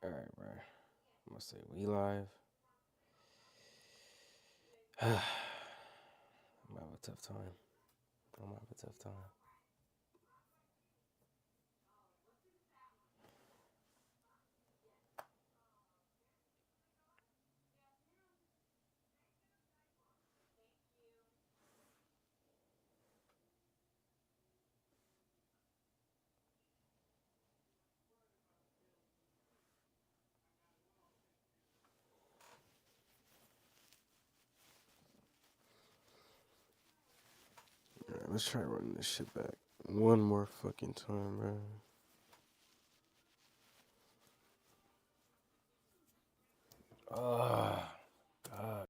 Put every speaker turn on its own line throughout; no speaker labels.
Alright, bro. I'm gonna say we live. I'm gonna have a tough time. I'm gonna have a tough time. Alright, let's try running this shit back one more fucking time, bro. Oh, God.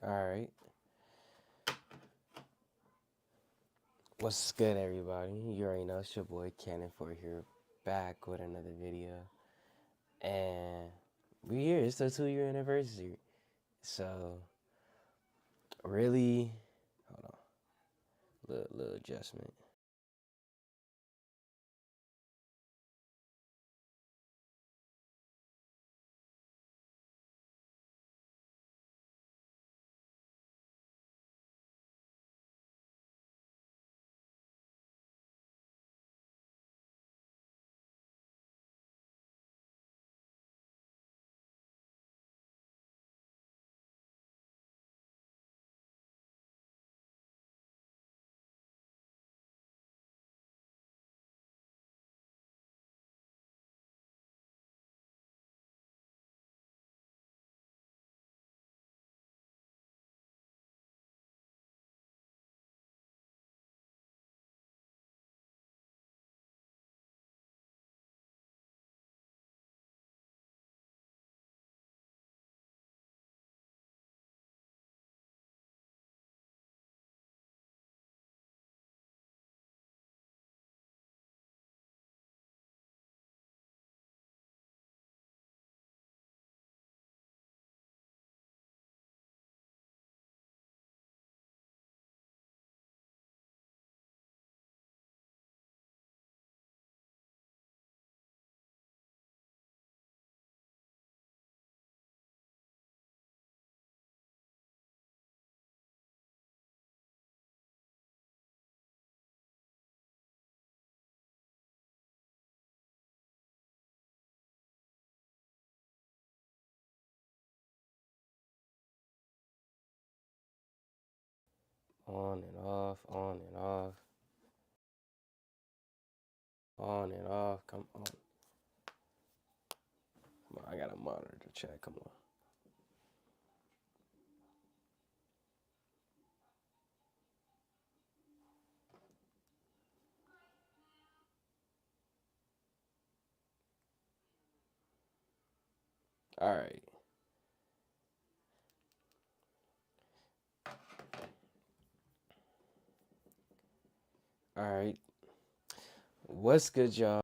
Alright. What's good, everybody? You already know it's your boy Cannon for here, back with another video. And we here. It's the 2-year anniversary. So, really, hold on. Little adjustment. On and off, on and off, on and off. Come on. Come on, I got to monitor the chat. Come on. Alright. All right. What's good, y'all?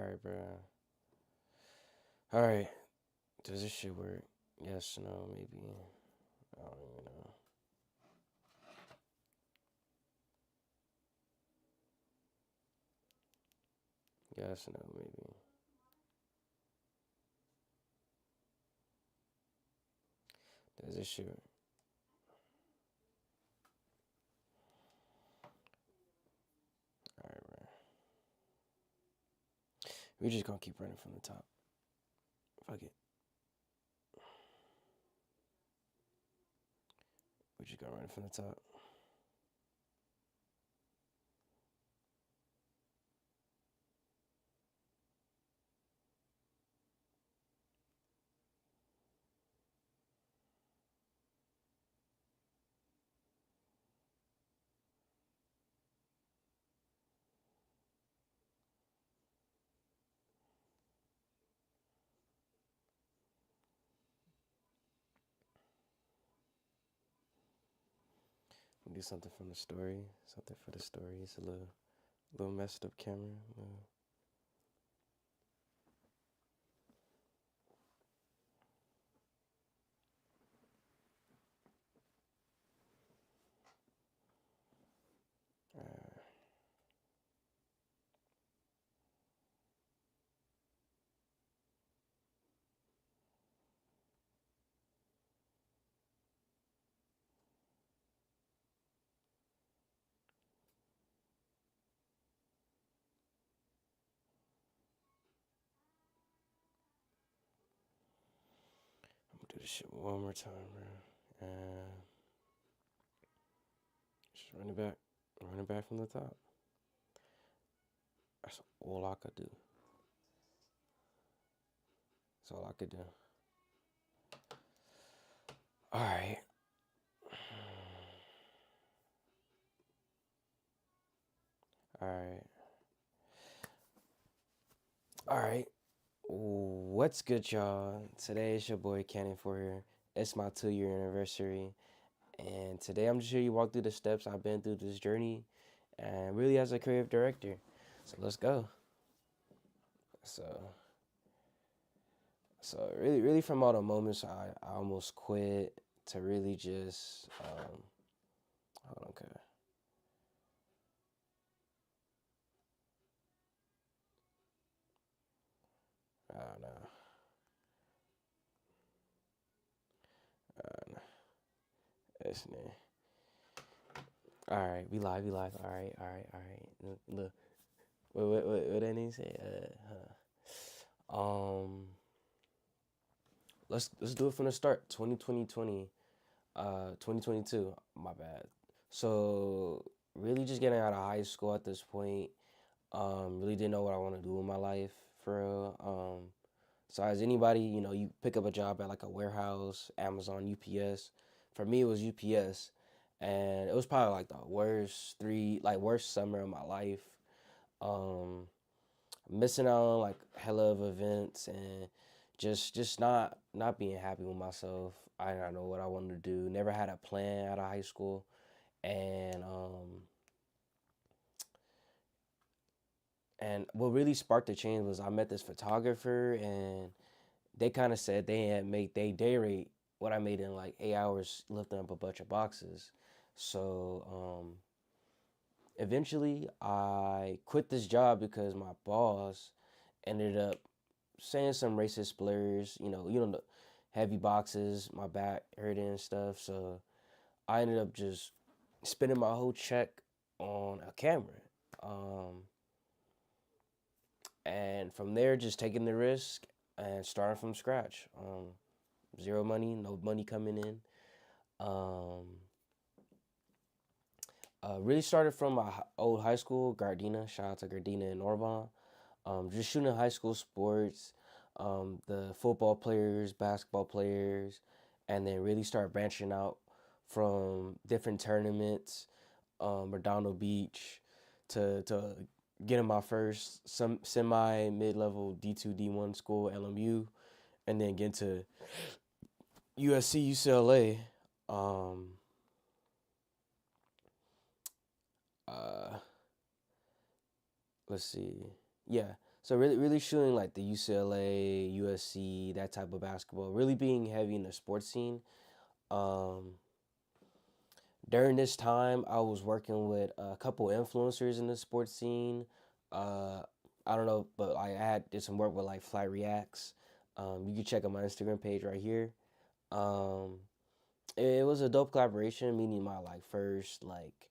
All right, bro. All right. Does this shit work? Yes, no, maybe. I don't even know. Yes, no, maybe. Does this shit? All right, bro. We're just gonna keep running from the top. Fuck it. We're just gonna run from the top. We'll do something from the story. Something for the story. It's a little messed up camera. I'm gonna do this shit one more time, bro. Just run it back. Run it back from the top. That's all I could do. That's all I could do. All right. All right. All right. What's good, y'all? Today is your boy Cannon for here. It's my 2-year anniversary. And today I'm just here to walk through the steps I've been through this journey and really as a creative director. So let's go. So really from all the moments I almost quit to really just hold on, okay. I don't know. This nigga. All right, we live. All right. Look, what that nigga say? Let's do it from the start. 2022. My bad. So really just getting out of high school at this point. Really didn't know what I want to do in my life for real. So as anybody, you pick up a job at like a warehouse, Amazon, UPS, For me, it was UPS, and it was probably like the worst summer of my life. Um, Missing out on like hella of events and just not being happy with myself. I did not know what I wanted to do. Never had a plan out of high school, and and what really sparked the change was I met this photographer, and they kind of said they had made they day rate what I made in like 8 hours lifting up a bunch of boxes. So eventually I quit this job because my boss ended up saying some racist slurs, the heavy boxes, my back hurting and stuff. So I ended up just spending my whole check on a camera. Um, and from there, just taking the risk and starting from scratch. Zero money, no money coming in. Um, really started from my old high school, Gardena. Shout out to Gardena and Norvon. Just shooting high school sports, the football players, basketball players, and then really start branching out from different tournaments, Redondo Beach, to getting my first some semi mid level D2 D1 school LMU, and then getting to USC UCLA. Um, uh, let's see. Yeah. So really shooting like the UCLA, USC, that type of basketball, really being heavy in the sports scene. Um, During this time, I was working with a couple influencers in the sports scene. Uh, I don't know, but did some work with like Fly Reacts. You can check out my Instagram page right here. Um, it was a dope collaboration, meeting my like first like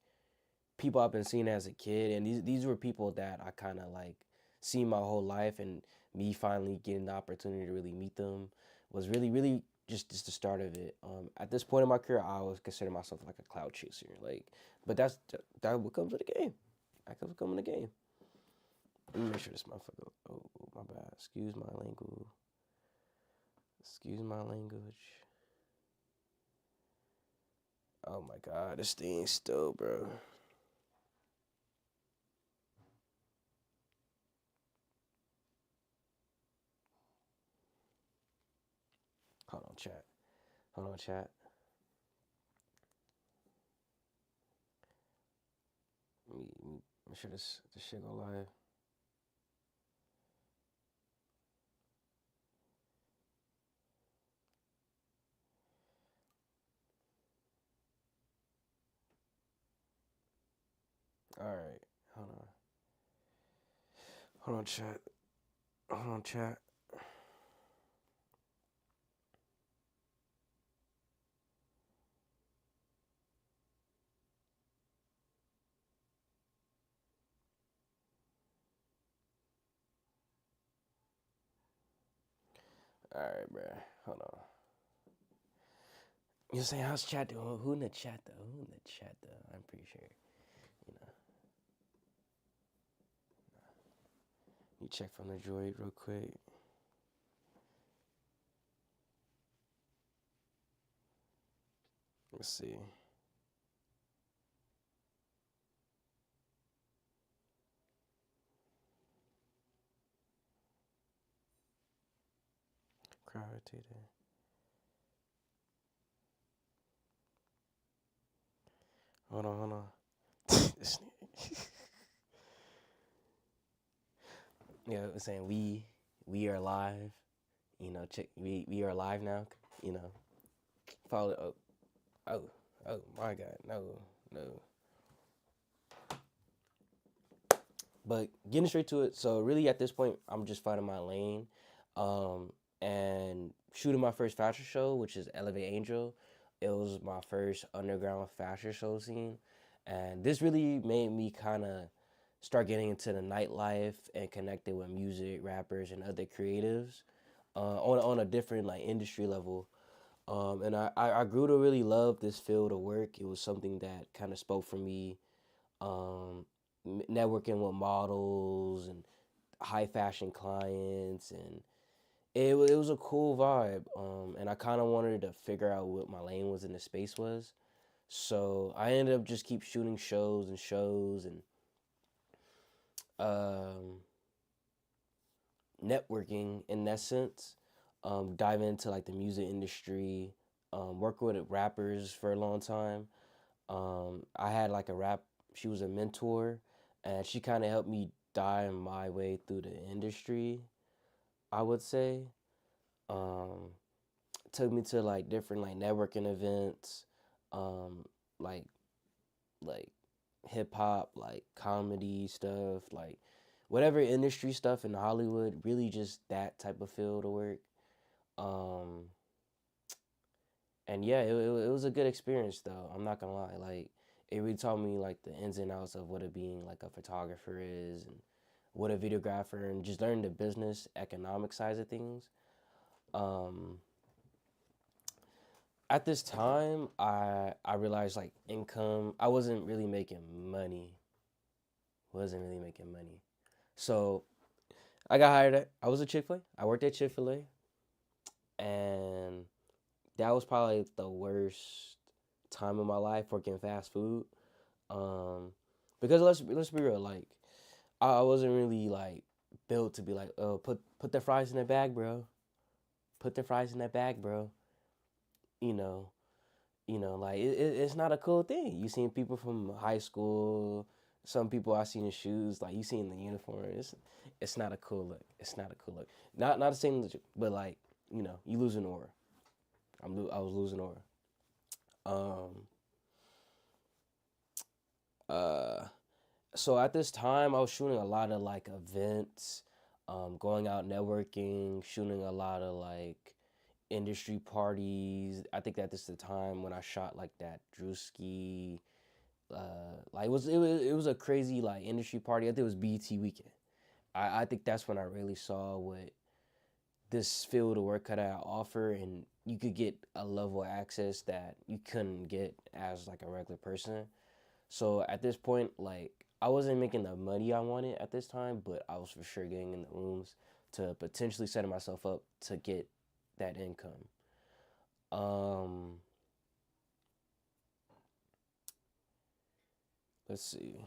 people I've been seeing as a kid, and these were people that I kind of like seen my whole life, and me finally getting the opportunity to really meet them was really just the start of it. At this point in my career, I always consider myself like a cloud chaser, like, but that what comes with the game. That comes coming the game. Let me make sure this motherfucker. Oh, my bad. Excuse my language. Excuse my language. Oh my god, this thing still, bro. Hold on, chat. Hold on, chat. Let me make sure this shit go live. All right, hold on. Hold on, chat. Hold on, chat. All right, bro. Hold on. You're saying how's chat doing? Who in the chat though? Who in the chat though? I'm pretty sure. You know. You check from the droid real quick. Let's see. Crowd today. Hold on, hold on. Yeah, it's saying we are live. Check we are live now. You know, follow. Oh, oh my God, no, no. But getting straight to it, so really at this point, I'm just finding my lane, and shooting my first fashion show, which is Elevate Angel. It was my first underground fashion show scene, and this really made me kind of start getting into the nightlife and connecting with music, rappers, and other creatives, on a different like industry level. And I grew to really love this field of work. It was something that kind of spoke for me, um, networking with models and high fashion clients, and it was a cool vibe. And I kind of wanted to figure out what my lane was in the space was. So I ended up just keep shooting shows and um, networking in that sense. Dive into like the music industry. Work with rappers for a long time. I had like a rap. She was a mentor, and she kind of helped me dive my way through the industry. I would say. Um, Took me to like different like networking events, um, like like hip hop, like comedy stuff, like whatever industry stuff in Hollywood. Really, just that type of field of work. Um, and yeah, it was a good experience though. I'm not gonna lie. Like it really taught me like the ins and outs of what it being like a photographer is and what a videographer and just learn the business economic side of things. Um, at this time, I realized like income. I wasn't really making money. Wasn't really making money. So I got hired at. I was a Chick Fil A. I worked at Chick Fil A, and that was probably the worst time of my life working fast food. Um, because let's be real, like I wasn't really like built to be like, oh, put the fries in the bag, bro. Put the fries in that bag, bro. You know, like it's not a cool thing. You seen people from high school, some people I seen in shoes, like you seen the uniform. It's not a cool look. It's not a cool look. Not the same, but like you losing aura. I was losing aura. Um, uh, so at this time, I was shooting a lot of like events, going out networking, shooting a lot of like industry parties. I think that this is the time when I shot like that Drewski. Like it was a crazy like industry party. I think it was BET weekend. I think that's when I really saw what this field of work could offer, and you could get a level of access that you couldn't get as like a regular person. So at this point, like I wasn't making the money I wanted at this time, but I was for sure getting in the rooms to potentially setting myself up to get that income. Um, let's see.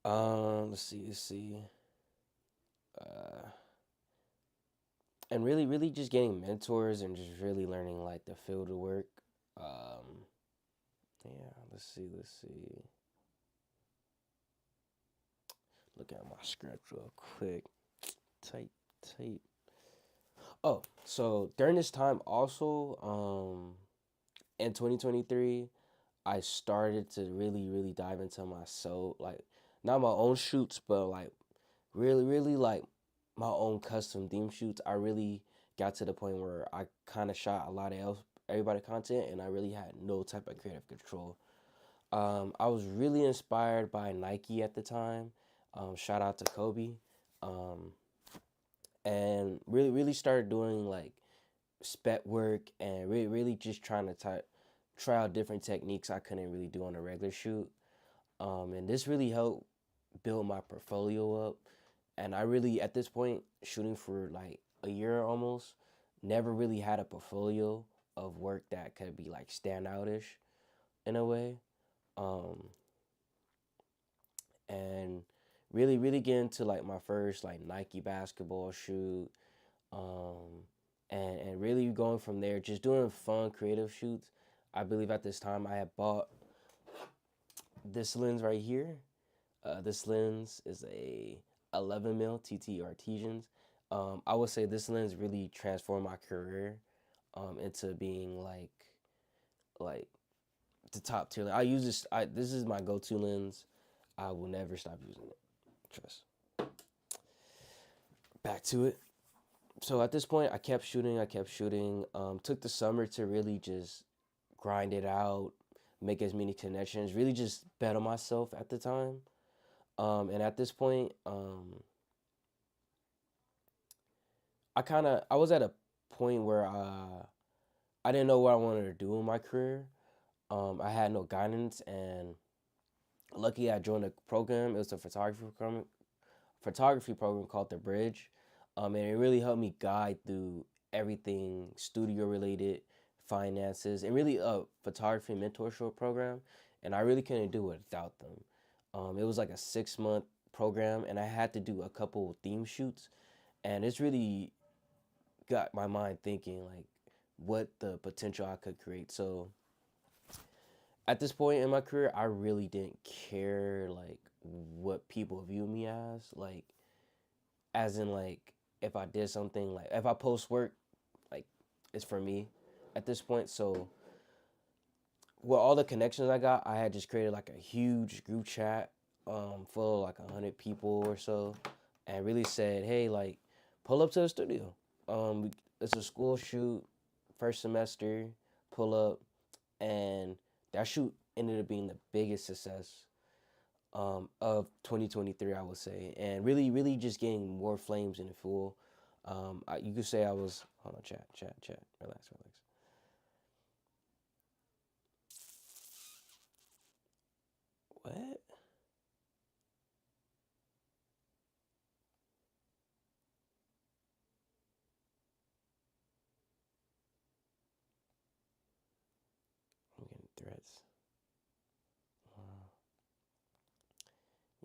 Let's see. Uh, and really just getting mentors and just really learning like the field of work. Um, yeah, let's see. Look at my script real quick. Tight, tight. Oh, so during this time also, in 2023, I started to really dive into myself, like not my own shoots, but like really like my own custom theme shoots. I really got to the point where I kind of shot a lot of everybody content, and I really had no type of creative control. I was really inspired by Nike at the time. Shout out to Kobe, um, and really started doing like spec work and really just trying to try out different techniques I couldn't really do on a regular shoot. And this really helped build my portfolio up. And I really, at this point, shooting for like a year almost, never really had a portfolio of work that could be like standoutish in a way. Um, and really get into like my first like Nike basketball shoot. Um, and really going from there, just doing fun creative shoots. I believe at this time I had bought this lens right here. This lens is a 11 mil TT Artesians. I would say this lens really transformed my career into being like the top tier. I use this. This is my go-to lens. I will never stop using it. Trust. Back to it. So at this point, I kept shooting. I kept shooting. Took the summer to really just grind it out, make as many connections. Really just bet on myself at the time. And at this point, I was at a point where I didn't know what I wanted to do in my career. I had no guidance, and lucky I joined a program. It was a photography program, photography program called The Bridge, and it really helped me guide through everything studio related, finances, and really a photography mentorship program. And I really couldn't do it without them. It was like a 6 month program, and I had to do a couple theme shoots, and it's really got my mind thinking like what the potential I could create. So at this point in my career, I really didn't care like what people view me as in like if I did something like if I post work, like it's for me at this point. So with all the connections I got, I had just created like a huge group chat full of like 100 people or so, and really said, hey, like pull up to the studio. It's a school shoot, first semester, pull up, and that shoot ended up being the biggest success of 2023, I would say, and really, really just getting more flames in the fuel. You could say I was. Hold on, chat. Relax, relax. What? I'm getting threats. Wow.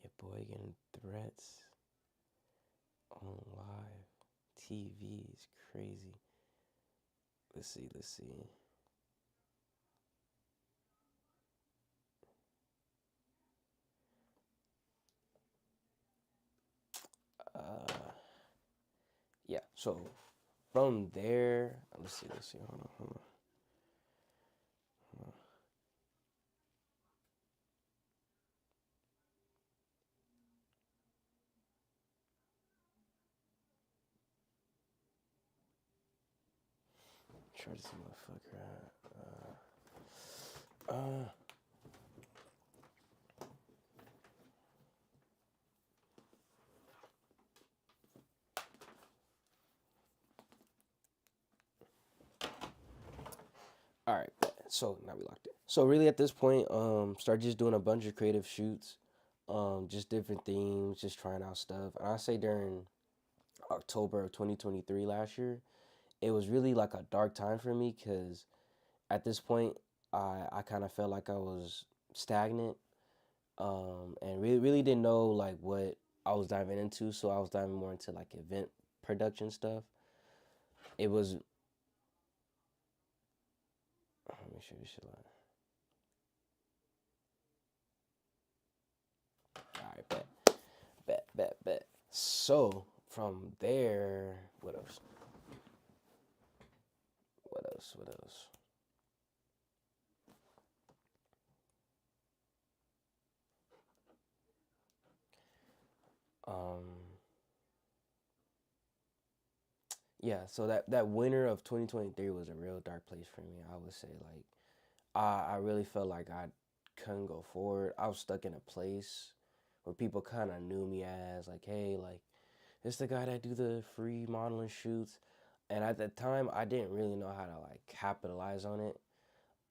Your boy getting threats on live TV is crazy. Let's see. Let's see. Uh, yeah. So from there, let's see. Let's see. Hold on. Hold on. Try to see motherfucker at. All right. So now we locked it. So really at this point, start just doing a bunch of creative shoots, just different themes, just trying out stuff. And I say during October of 2023 last year, it was really like a dark time for me because at this point, I kind of felt like I was stagnant, and really didn't know like what I was diving into. So I was diving more into like event production stuff. It was. Let me show you shit like. All right, bet. So from there, what else? What else? Um, yeah. So that winter of 2023 was a real dark place for me. I would say like I really felt like I couldn't go forward. I was stuck in a place where people kind of knew me as like, hey, like it's the guy that do the free modeling shoots, and at the time I didn't really know how to like capitalize on it.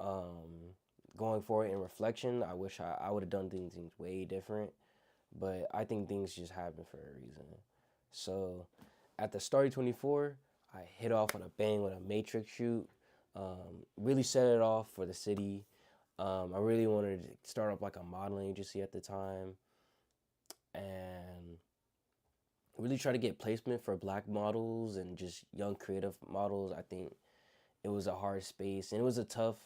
Um, Going forward in reflection, I wish I would have done things way different, but I think things just happen for a reason. So at the start of 24, I hit off on a bang with a Matrix shoot. Really set it off for the city. I really wanted to start up like a modeling agency at the time and really try to get placement for black models and just young creative models. I think it was a hard space and it was a tough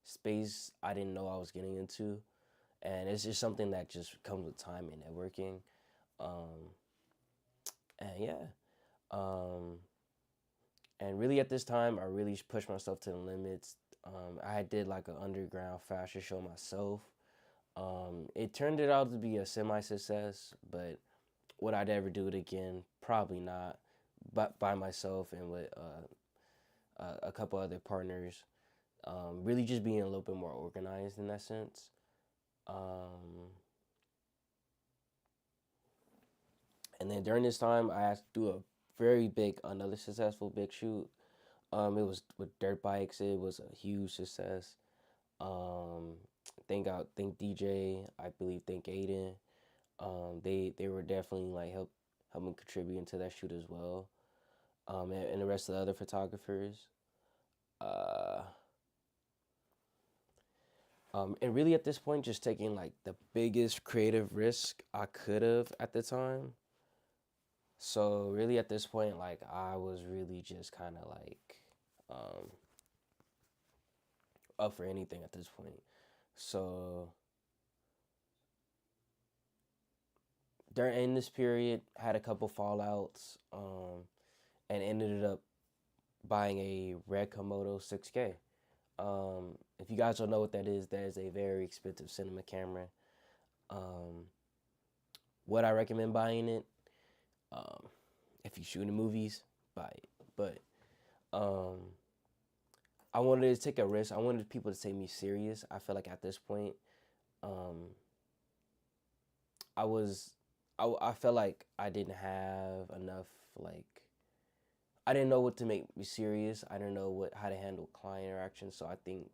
space I didn't know I was getting into. And it's just something that just comes with time and networking. Um, and yeah, um, and really at this time, I really pushed myself to the limits. I did like an underground fashion show myself. It turned it out to be a semi success, but would I ever do it again? Probably not. But by myself and with a couple other partners, really just being a little bit more organized in that sense. Um, and then during this time, I had to do a very big, another successful big shoot. It was with dirt bikes. It was a huge success. Um, thank DJ, I believe, thank Aiden. They were definitely like helping contribute to that shoot as well. And the rest of the other photographers. Uh, and really at this point, just taking like the biggest creative risk I could have at the time. So really at this point, like I was really just kind of like um, up for anything at this point. So during this period, had a couple fallouts, and ended up buying a Red Komodo 6K. If you guys don't know what that is a very expensive cinema camera. Um, would I recommend buying it? Um, if you shoot in movies, buy it. But um, I wanted to take a risk. I wanted people to take me serious. I feel like at this point, um, I was, I felt like I didn't have enough like I didn't know what to make me serious. I didn't know how to handle client interaction. So I think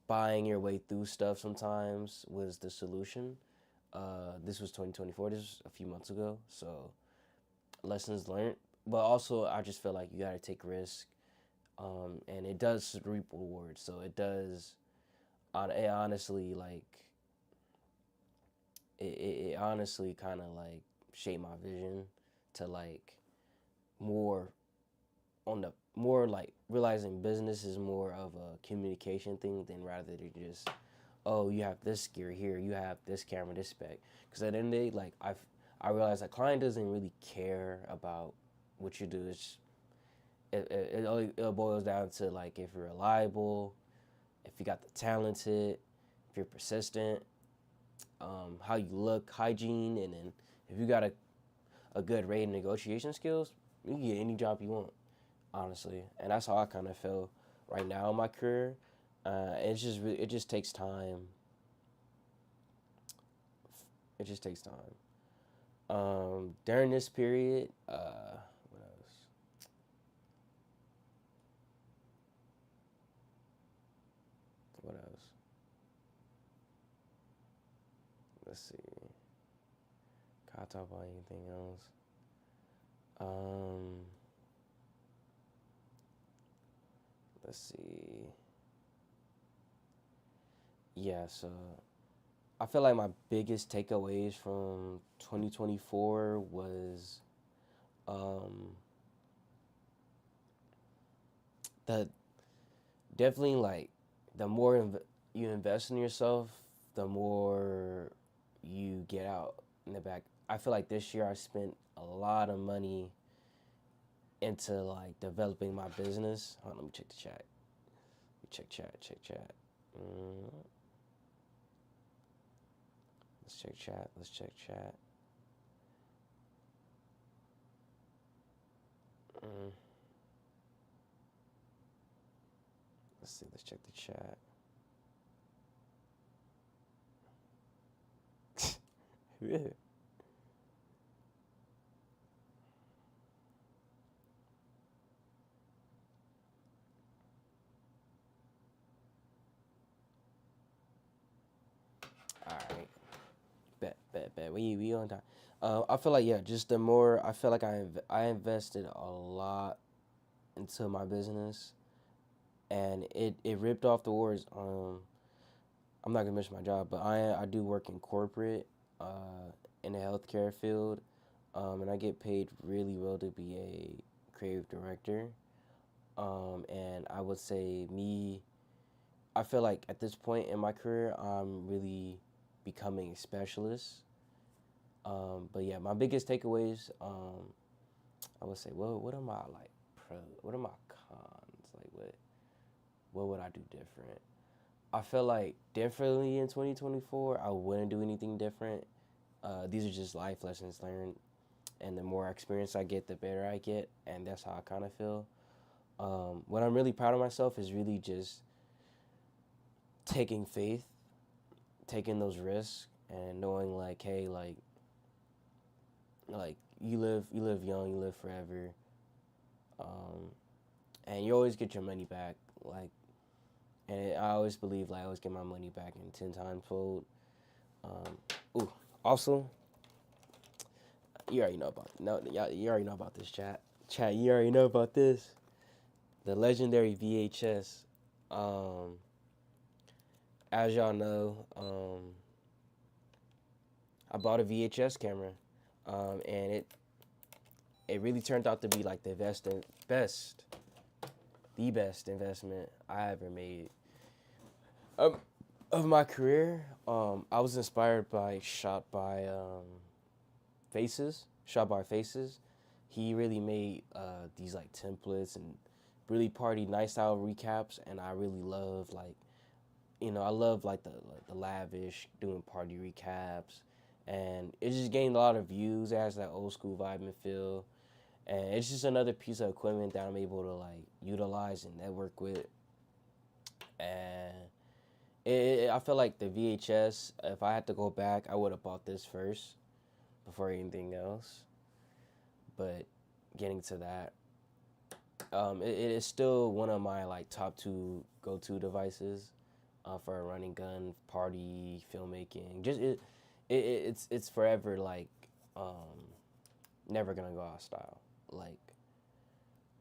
buying your way through stuff sometimes was the solution. This was 2024. This was a few months ago. So lessons learned. But also, I just feel like you got to take risks. And it does reap rewards. So it does, it honestly, like, it honestly kind of like shaped my vision to like more on the more like realizing business is more of a communication thing than rather than just, oh, you have this gear here, you have this camera, this spec. Because at the end of the day, like I realized a client doesn't really care about what you do. It boils down to like if you're reliable, if you got the talented, if you're persistent, how you look, hygiene, and then if you got a good rate in negotiation skills, you can get any job you want, honestly. And that's how I kind of feel right now in my career. It's just it just takes time. It just takes time. During this period, what else? What else? Let's see. Can I talk about anything else? Um, let's see. Yeah, so I feel like my biggest takeaways from 2024 was um, the definitely like the more you invest in yourself, the more you get out in the back. I feel like this year I spent a lot of money into like developing my business. Hold on, let me check the chat. Check chat. Check chat. Mm, let's check chat. Let's check chat. Mm, let's see. Let's check the chat. Yeah. All right. Bet. We on time. I feel like yeah, just the more I feel like I invested a lot into my business, and it ripped off the wars. I'm not gonna miss my job, but I do work in corporate, in the healthcare field, and I get paid really well to be a creative director. And I would say I feel like at this point in my career, I'm really becoming a specialist. But yeah, my biggest takeaways, I would say, well, what are my like what are my cons? Like what would I do different? I feel like differently in 2024, I wouldn't do anything different. These are just life lessons learned, and the more experience I get, the better I get, and that's how I kind of feel. What I'm really proud of myself is really just taking faith, taking those risks, and knowing like, hey, like you live young, you live forever, um, and you always get your money back. Like, I always believe like I always get my money back in 10 times fold. Um, ooh, Also, you already know about no, you already know about this chat. Chat, you already know about this. The legendary VHS. Um, as y'all know, I bought a VHS camera, and it really turned out to be like best, the best investment I ever made. Um, of my career, I was inspired by Shot by Faces. He really made these like templates and really party night style recaps, and I really love like I love like the lavish doing party recaps, and it just gained a lot of views. It has that old school vibe and feel, and it's just another piece of equipment that I'm able to like utilize and network with, and I feel like the VHS. If I had to go back, I would have bought this first before anything else. But getting to that, it is still one of my like top two go to devices for a running gun, party, filmmaking. It's forever like um, never gonna go out of style. Like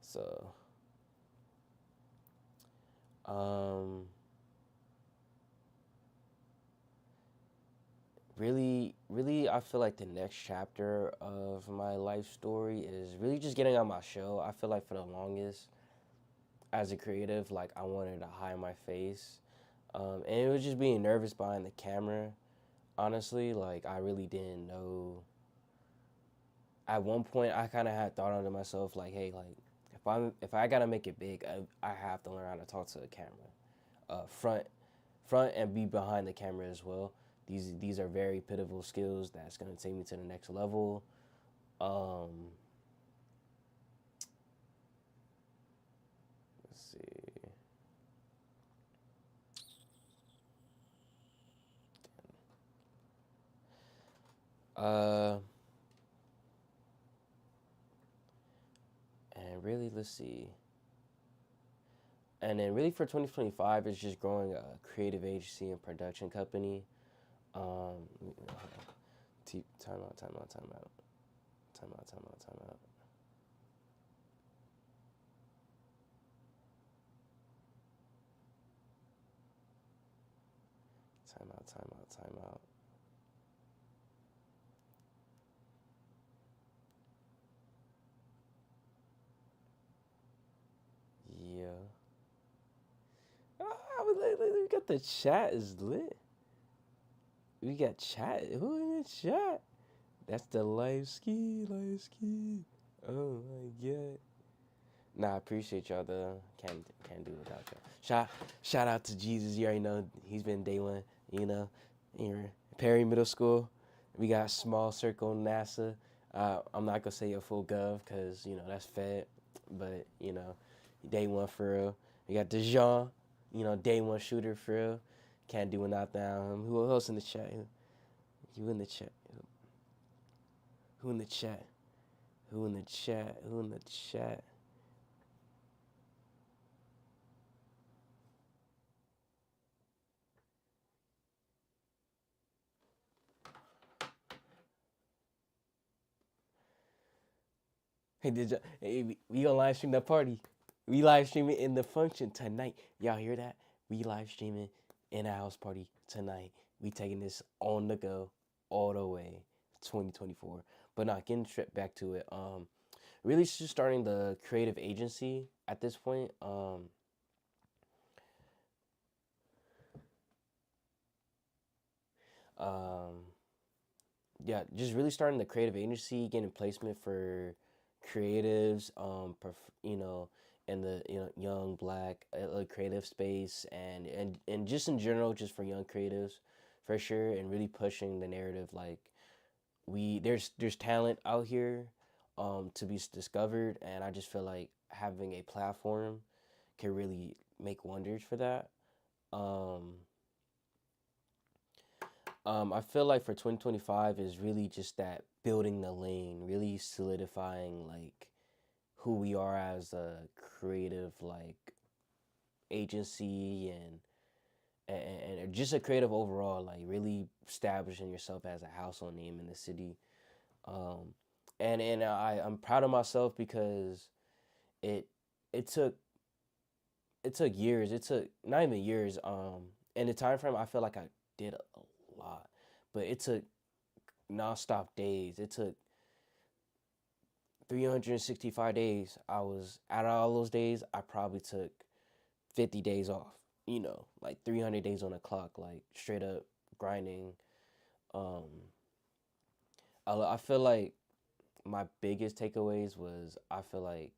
so, um, really, I feel like the next chapter of my life story is really just getting on my show. I feel like for the longest, as a creative, like I wanted to hide my face, and it was just being nervous behind the camera. Honestly, like I really didn't know. At one point, I kind of had thought unto myself, like, hey, like if I gotta make it big, I have to learn how to talk to the camera, front and be behind the camera as well. These are very pivotal skills that's gonna take me to the next level. Um, let's see. Uh, and really, let's see. And then really for 2025, it's just growing a creative agency and production company. Um, time out, time out, time out, time out, time out, time out. Time out, time out, time out. Yeah. We got the chat is lit. We got chat. Who in the chat? That's the live ski, live ski. Oh my god. Nah, I appreciate y'all. Can't do without y'all. Shout out to Jesus. You already know he's been day one. You know, here Perry Middle School. We got small circle NASA. I'm not gonna say a full gov because that's fed, but day one for real. We got Dejan. Day one shooter for real. Can't do without them. Who else in the chat? Who in the chat? Who in the chat? Who in the chat? Who in the chat? Hey, hey, we gonna live stream that party. We live streaming in the function tonight. Y'all hear that? We live streaming in a house party tonight. We taking this on the go all the way 2024. But not getting straight back to it. Really just starting the creative agency at this point. Um, yeah, just really starting the creative agency, getting placement for creatives, in the young black creative space, and just in general, just for young creatives, for sure, and really pushing the narrative like there's talent out here, to be discovered, and I just feel like having a platform can really make wonders for that. Um, I feel like for 2025 is really just that building the lane, really solidifying like who we are as a creative like agency, and just a creative overall, like really establishing yourself as a household name in the city. Um, I'm proud of myself because it it took it took years. It took not even years. In the time frame, I feel like I did a lot, but it took nonstop days. It took 365 days. I was out of all those days. I probably took 50 days off. You know, like 300 days on the clock, like straight up grinding. Um, I feel like my biggest takeaways was I feel like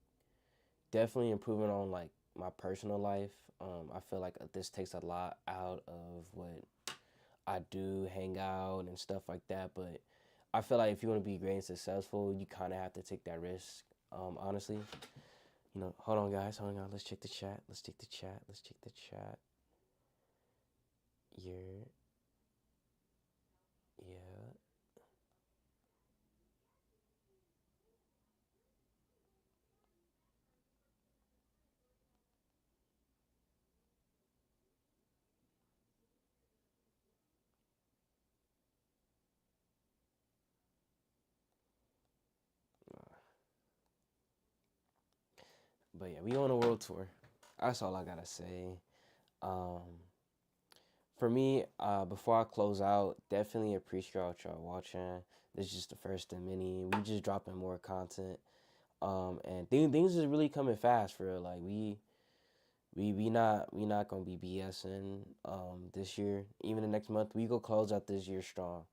definitely improving on like my personal life. I feel like this takes a lot out of what I do, hang out and stuff like that. But I feel like if you want to be great and successful, you kind of have to take that risk. Honestly, you know. Hold on, guys. Hold on. Let's check the chat. Let's check the chat. Let's check the chat. Yeah, yeah. But yeah, we on a world tour. That's all I gotta say. Um, for me, before I close out, definitely appreciate y'all watching. This is just the first of many. We just dropping more content. And things is really coming fast for real. Like we not gonna be BSing this year. Even the next month, we go close out this year strong.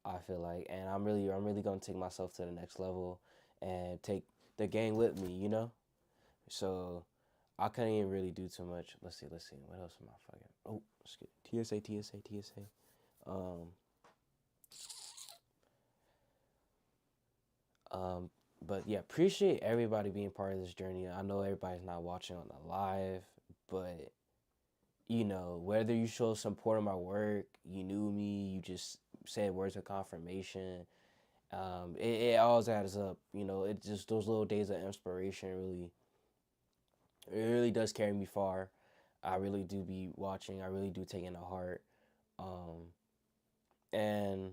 I feel like, and I'm really gonna take myself to the next level and take the gang with me. You know. So I couldn't even really do too much. Let's see. What else am I fucking? Oh, excuse TSA, TSA, TSA. Um, but yeah, appreciate everybody being part of this journey. I know everybody's not watching on the live, but you know, whether you show support of my work, you knew me, you just said words of confirmation. It always adds up. You know, it just those little days of inspiration really does carry me far. I really do be watching. I really do take it to heart. Um, and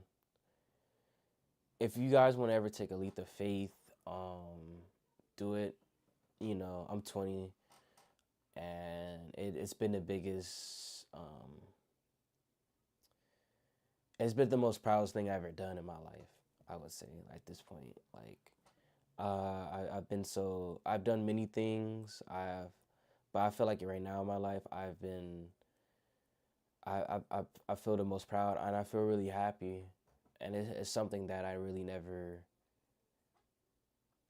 if you guys want to ever take a leap of faith, do it. You know, I'm 20, and it's been the biggest. It's been the most proudest thing I've ever done in my life. I would say at this point, like, I've done many things. But I feel like right now in my life, I feel the most proud, and I feel really happy, and it's something that I really never.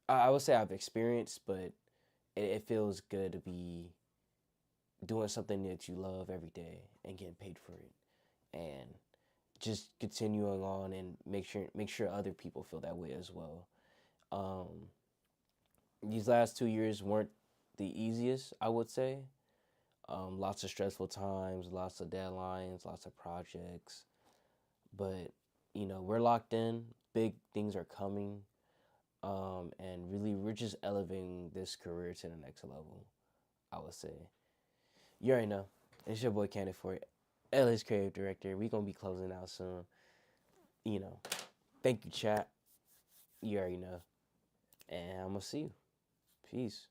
I would say I've experienced, but it feels good to be doing something that you love every day and getting paid for it, and just continuing on and make sure other people feel that way as well. Um, these last 2 years weren't the easiest, I would say. Lots of stressful times, lots of deadlines, lots of projects, but you know we're locked in. Big things are coming, and really we're just elevating this career to the next level. I would say. You already know. It's your boy Candy for it. LA's creative director. We gonna be closing out soon. You know. Thank you, chat. You already know. And I'm gonna see you. Peace.